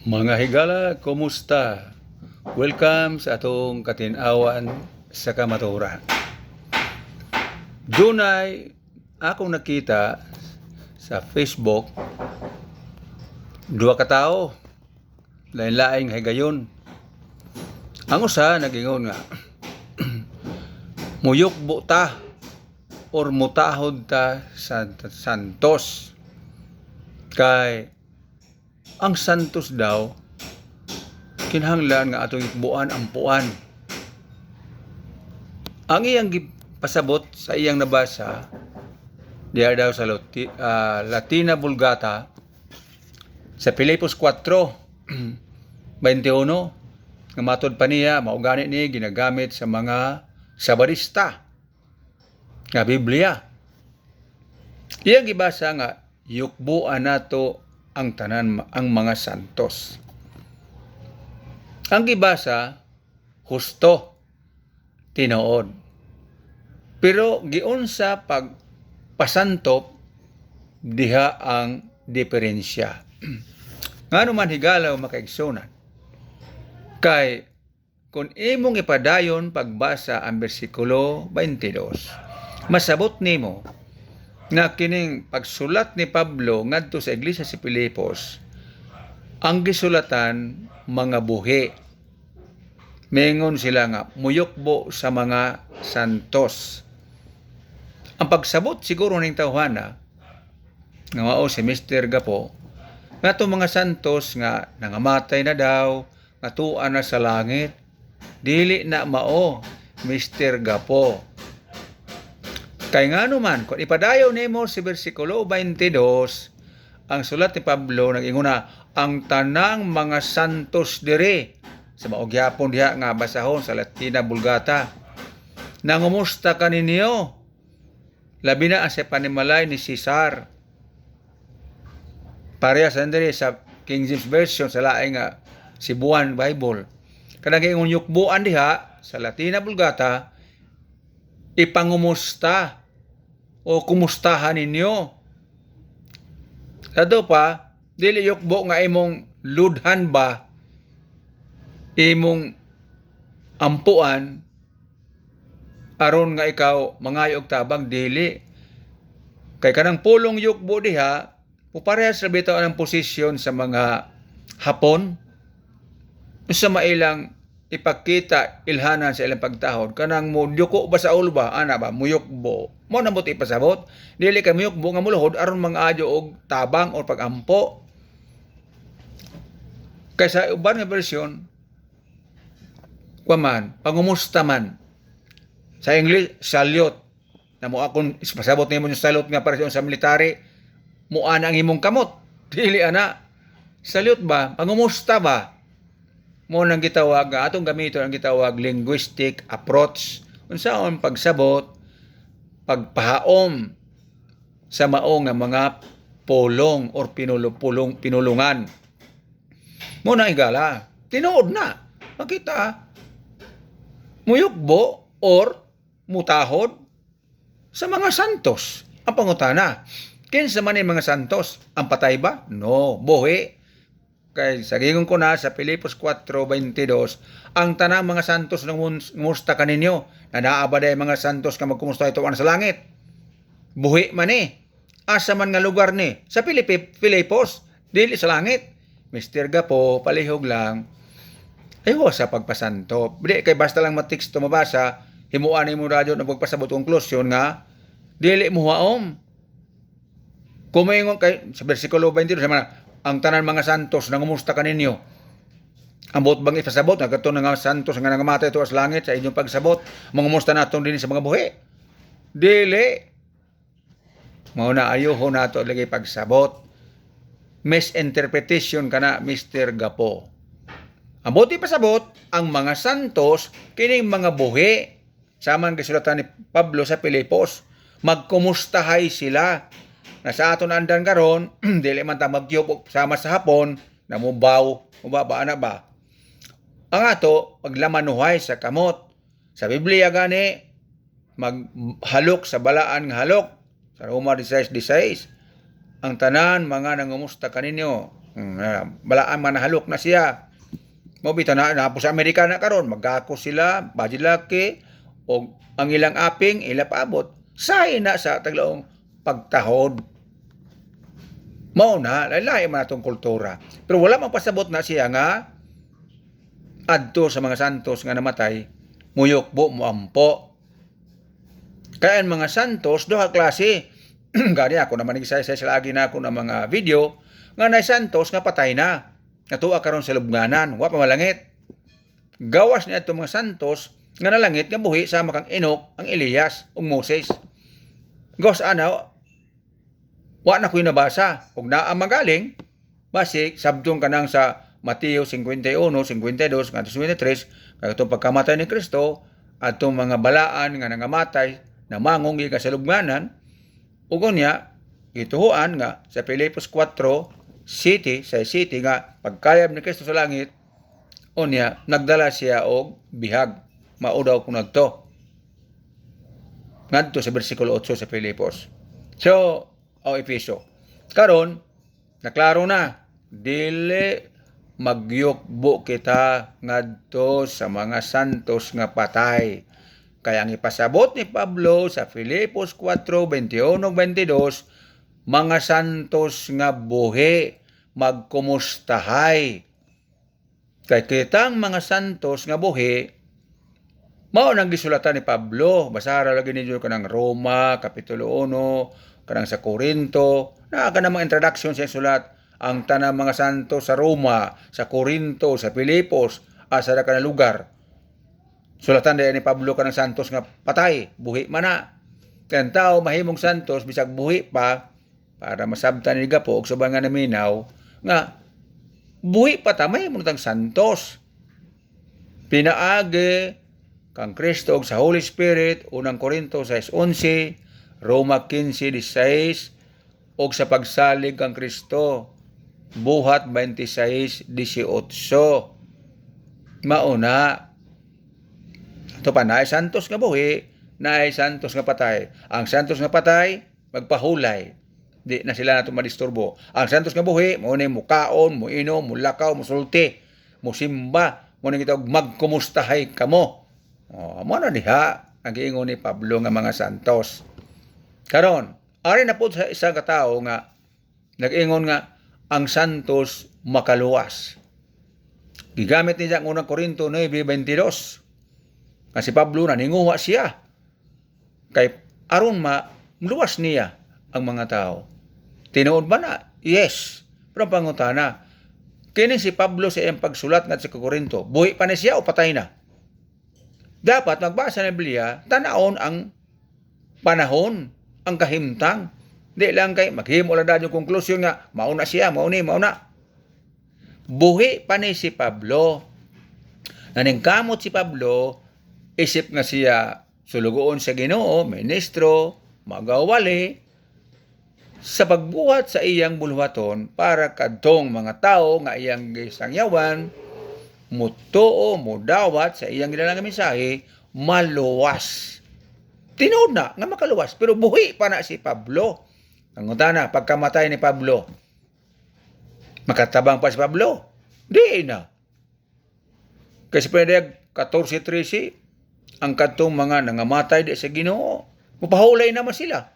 Mga higala, kumusta? Welcome sa atong katinawan sa kamaturan. Dunay akong nakita sa Facebook, duha ka tawo, lain-laing higayon. Ang usa nagingon nga, muyokbo ta or mutahod ta sa Santos. Kay ang Santos daw kinahanglan nga atong itbuan ang puan. Ang iyang pasabot sa iyang nabasa diya daw sa Latina Vulgata sa Filipos 4:21 nga matod pa niya mao gani ni ginagamit sa mga Sabadista nga Biblia. Iyang gibasa nga yukbuan nato ang tanan ang mga santos. Ang gibasa husto tinuod. Pero giunsa pag pasantop diha ang diferensya. Ngano man higalaw makaigsunan. Kay kung imong ipadayon pagbasa ang bersikulo 22, masabot nimo nga kining pagsulat ni Pablo ngadto sa iglesia sa Filipos, ang gisulatan mga buhi. Mengon sila nga muyokbo sa mga santos. Ang pagsabot siguro ning tawhana nga mao si Mr. Gapo nga itong mga santos nga nangamatay na daw, nga tuan na sa langit, dili na mao Mr. Gapo. Kay ngano man, kung ipadayon nimo si bersikulo 22, ang sulat ni Pablo nag-inguna, ang tanang mga santos dire, sa maugyapon diha nga basahon sa Latina Vulgata, nangumusta ka ninyo, labi na sa panimalay ni Cesar. Parehas sandali sa King James Version, sa laing nga Cebuan Bible. Kanang ingon yukbuan diha sa Latina Vulgata, ipangumusta o kumustahan ninyo. Sado pa, dili yukbo nga imong ludhan ba, imong ampuan, aron nga ikaw mangayo og tabang, dili. Kay kanang pulong yukbo diha, puparehas sa bitaw ang posisyon sa mga Hapon, sa mailang ipakita ilhanan sa ilang pagtahod, kanang mo yuko ba sa ulo ba, ana ba muyukbo mo na mo ipasabot, dili ka muyukbo nga muluhod aron mangadyo og tabang o pagampo. Kaysa uban nga bersyon kwaman pangumusta man sa English salute, na mo akong ipasabot nimo yung salute nga para sa military, mo ana ang imong kamot, dili ana salute ba, pangumusta ba, mo nang gitawag atong gamiton ang gitawag linguistic approach, unsaon pagsabot, pagpahaom sa mao nga mga pulong or pinulungan. Mo na higala tinuod na makita muyukbo or mutahod sa mga santos. Ang pangutana, kinsa man mga santos? Ang patay ba? No, buhi. Kay sagingon ko na sa Filipos 4:22, ang tanang mga santos nangumusta kaninyo, na naaba day mga santos nga magkumusta ito sa langit. Buhi man asa man nga lugar ni, sa Filipos, dili sa langit. Mr. Gapo, palihog lang, ayaw sa pagpasanto. Di kay basta lang mateksto mabasa, himuan mo radyo na pagpasabot konklusyon nga, dili mo haom. Kumaingon kay sa bersikulo 22, sama ang tanan mga santos nangumusta kaninyo. Ambot bang ipasabot nga kadto nga santos nga nangamatay tuwa sa langit sa inyong pagsabot, mangumusta naton dinhi sa mga buhi? Dili. Mao na ayoho nato lagi pagsabot. Misinterpretation kana Mr. Gapo. Ambot ipasabot ang mga santos kining mga buhi. Saman gisulatan ni Pablo sa Filipos, magkumustahay sila. Na sa aton andan karon, dili man ta magyup sama sa Hapon, namubaw, mubaba na ba? Ang ato paglamanuhay sa kamot. Sa Biblia gani maghalok sa balaan nga halok. Sa Roma 16:16, ang tanan mga nangumusta kaninyo, Balaan man nahalok na siya. Mo bitaw na po sa Amerika na karon, magkako sila, badilaki o ang ilang aping ila paabot. Say na sa taglaong pagtahod. Mao na lain man atong kultura. Pero wala man pasabot na siya nga adto sa mga santos nga namatay, muyokbo moampo. Kaya ang mga santos duha klase. Gani ako naman nag-isa-isa sila agi na ako ng mga video nga na santos nga patay na. Natuwa karon sa lubnganan, wa pa malangit. Gawas niya itong mga santos nga nalangit nga buhi sama kang Enoch, ang Elias, ug Moses. Gawas ana, wa na ko'y nabasa. Kung naa magaling, basi sabtong kanang sa Mateo 51, 52, 53, kaya itong pagkamatay ni Kristo, at itong mga balaan nga nangamatay, na mangong ka sa lubnganan, ug niya, ituhuan nga sa Filipos 4, sa city nga pagkayab ni Kristo sa langit, unya nagdala siya og bihag, maudaw kung nagto ngadto sa bersikulo 8 sa Filipos. So o Efeso karon naklaro na dili magyukbo kita ngadto sa mga santos nga patay. Kaya ang ipasabot ni Pablo sa Filipos 4:21-22, mga santos nga buhi, magkumustahay. Kay kitang mga santos nga buhi, mao nang gisulatan ni Pablo. Basara lagi ninyo kanang Roma, Kapitulo 1, kanang sa Korinto. Naa ka namang introduction sa sulat. Ang tanang mga santos sa Roma, sa Korinto, sa Filipos, asa na ka na lugar. Sulatan din ni Pablo kanang santos nga patay, buhi man na. Kaya ang tao mahimong santos, bisag buhi pa, para masabtan ni gapo og subang nga naminaw nga buhi pa ta mahimong tang santos. Pinaagi kang Kristo og sa Holy Spirit, unang Korinto 6:11, Roma 15:16, og sa pagsalig kang Kristo, Buhat 26:18. Mauna ito pa naay santos nga buhi, naay santos nga patay. Ang santos nga patay magpahulay, di na sila nato madisturbo. Ang santos nga buhi, mo ni mukaon, mo inom, mo lakaw, mo sulti, mo simba, mo ni kitag magkumustahay kamo. Mo na diha ang giingon ni Pablo nga mga santos. Karon, ari na po sa isang katao nga nag-ingon nga ang santos makaluwas. Gigamit niya ang unang Korinto 9:22. Kasi Pablo naninguha siya kay aron luwas niya ang mga tao. Tinuod ba na? Yes. Pero pangutana, kini si Pablo sa iyang pagsulat nga sa Korinto, buhi pa na siya o patay na? Dapat magbasa ng Biblia, tanaon ang panahon, ang kahimtang. Di lang kay maghimo lang dahil yung konklusyon nga, mauna siya, mauna. Buhi pa ni si Pablo. Naningkamot si Pablo, isip nga siya sulugoon sa Ginoo, ministro, magawali, sa pagbuhat sa iyang bulwaton para kadtong mga tao nga iyang gisangyawan, mutuo, mudawat sa iyang gidalang mensahe, maluwas. Tinuod na nga makaluwas, pero buhi pa na si Pablo. Ang utana, pagkamatay ni Pablo, makatabang pa si Pablo? Di na. Kasi pwede 14:13, ang kadtong mga nangamatay di sa Ginoo, mapahulay naman sila.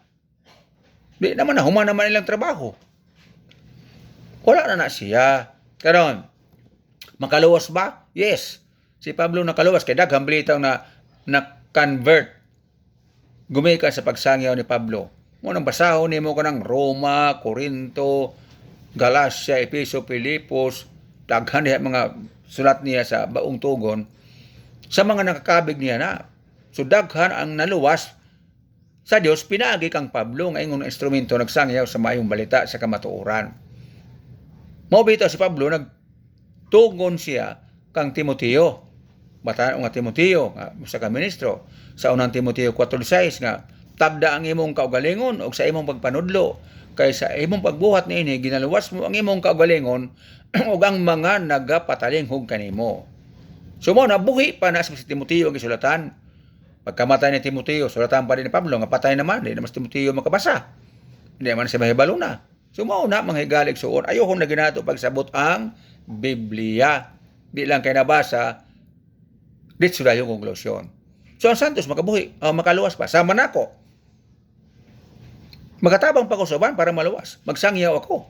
Di naman na, human naman ilang trabaho. Wala na siya. Karon, makaluwas ba? Yes. Si Pablo nakaluwas. Kaya daghang balitaw na convert. Gumikan sa pagsangyaw ni Pablo. Munang basahon ni mo ka ng Roma, Korinto, Galacia, Efeso, Filipos, daghan niya mga sulat niya sa baong tugon. Sa mga nakakabig niya na. So daghan ang naluwas sa Dios, pinaagi kang Pablo nga ingon instrumento nagsangyaw sa maayong balita sa kamatuoran. Mao bitaw si Pablo nagtugon siya kang Timoteo. Bataan nga Timoteo nga usa ka ministro sa unang Timoteo 4:6 nga tabda ang imong kaugalingon og sa imong pagpanudlo kay sa imong pagbuhat niini ginaluwas mo ang imong kaugalingon ug ang mga nagapatalinghog kanimo. So mo nabuhi pa na si Timoteo ang gisulatan. Pagkamatay ni Timoteo, sulatan pa rin ni Pablo, nga patay naman, hindi naman si Timoteo makabasa. Hindi naman siya mahibalo na. So mao na mga higalig suon, ayoko na ginato pagsabot ang Biblia. Di lang kay nabasa, dito sila yung konklusyon. So ang Santos makabuhi, makaluwas pa, sama na ako. Magatabang pa ko sa uban para maluwas. Magsangyaw ako.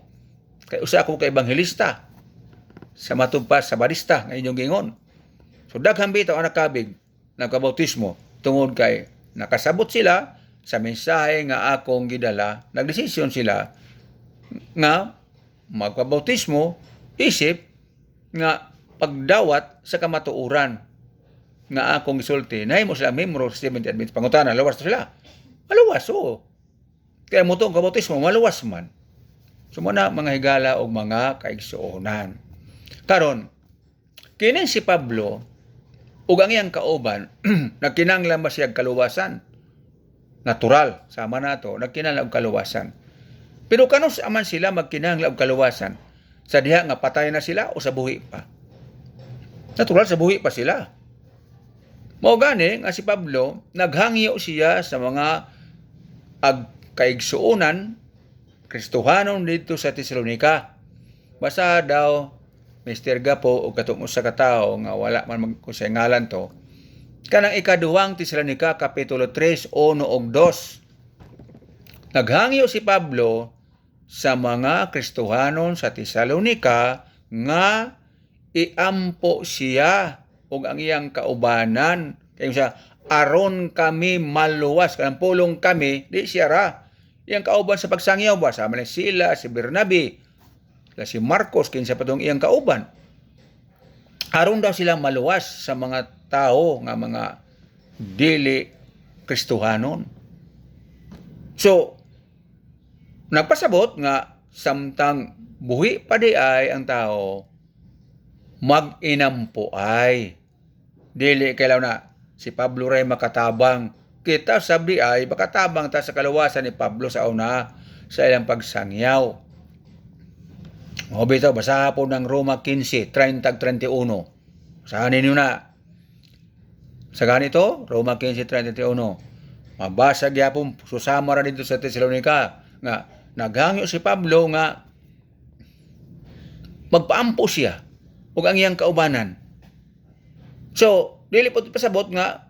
Kay usa ako kay ebanghelista sa matugpas sa barista nga inyong gingon. So daghang bitaw ang nakabig nagkabautismo tungod kay nakasabot sila sa mensahe nga akong gidala, nagdesisyon sila nga magpabautismo isip nga pagdawat sa kamatuoran nga akong gisulti. Nahimo sila membro sa Seventh Adventist pangutana, lawas sila. Maluwas, oo. Kaya mo itong kabautismo, maluwas man. So muna mga higala o mga kaigsuonan. Karon, kinin si Pablo ug ang iyang kauban nagkinahanglan ba siya kaluwasan? Natural, sama nato, nagkinahanglan og kaluwasan. Pero kanus aman sila magkinahanglan og kaluwasan? Sa diha nga patay na sila o sa buhi pa? Natural, sa buhi pa sila. Mao gani nga si Pablo naghangyo siya sa mga kaigsuonan Kristohanon dito sa Tesalonika. Basta daw Mr. Gapo o katong usa ka tawo nga wala man magkusingalan to. Kanang ikaduhang Tesalonika kapitulo 3 1 ug 2. Naghangyo si Pablo sa mga Kristohanon sa Tesalonika nga iampo siya ug ang iyang kaubanan kay siya aron kami maluwas kanang pulong kami di siya ra iyang kauban sa pagsangyaw ba sama ni sila si Bernabe si Marcos kinsa pa tong iyang kauban aron daw sila maluwas sa mga tao nga mga dili Kristohanon. So nagpasabot nga samtang buhi pa di ay ang tao mag-inampo ay dili kailaw na si Pablo ray makatabang. Kita sabi ay makatabang ta sa kaluwasan ni Pablo sa una sa ilang pagsangyaw. O bitaw, basaha po ng Roma 15, 30-31. Basahan ninyo na. Sa ganito, Roma 15, 31. Mabasa gyapon susama ra dito sa Tesalonika nga naghangyo si Pablo nga magpaampo siya ug ang iyang kaubanan. So, dili po pasabot nga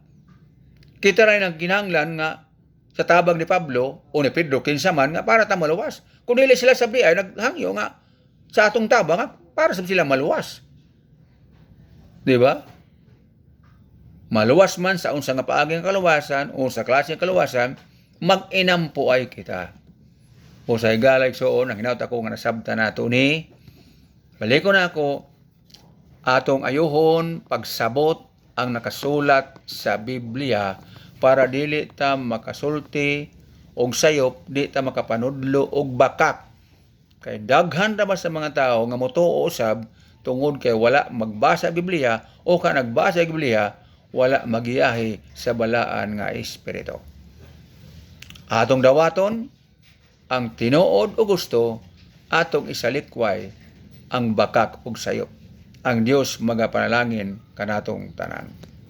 kita rin ang kinahanglan nga sa tabang ni Pablo o ni Pedro kinsa man nga para ta maluwas. Kung dili sila sabi ay naghangyo nga sa atong tabang nga para sa sila maluwas. Di ba? Maluwas man sa unsa nga paagi nga kaluwasan o sa klase nga kaluwasan, mag-inampo ay kita. O sa higalay soon, ang hinawta ko nga nasabta nato ni baliko na ako atong ayuhon pagsabot ang nakasulat sa Biblia para dili ta makasulti og sayop, di ta makapanudlo og bakak. Kay daghan ra ba sa mga tao nga motuo usab tungod kay wala magbasa Biblia o ka nagbasa Biblia wala magiyahi sa balaan nga espiritu. Atong dawaton ang tinuod o gusto, atong isalikway ang bakak ug sayop. Ang Dios magapanalangin kanatong tanan.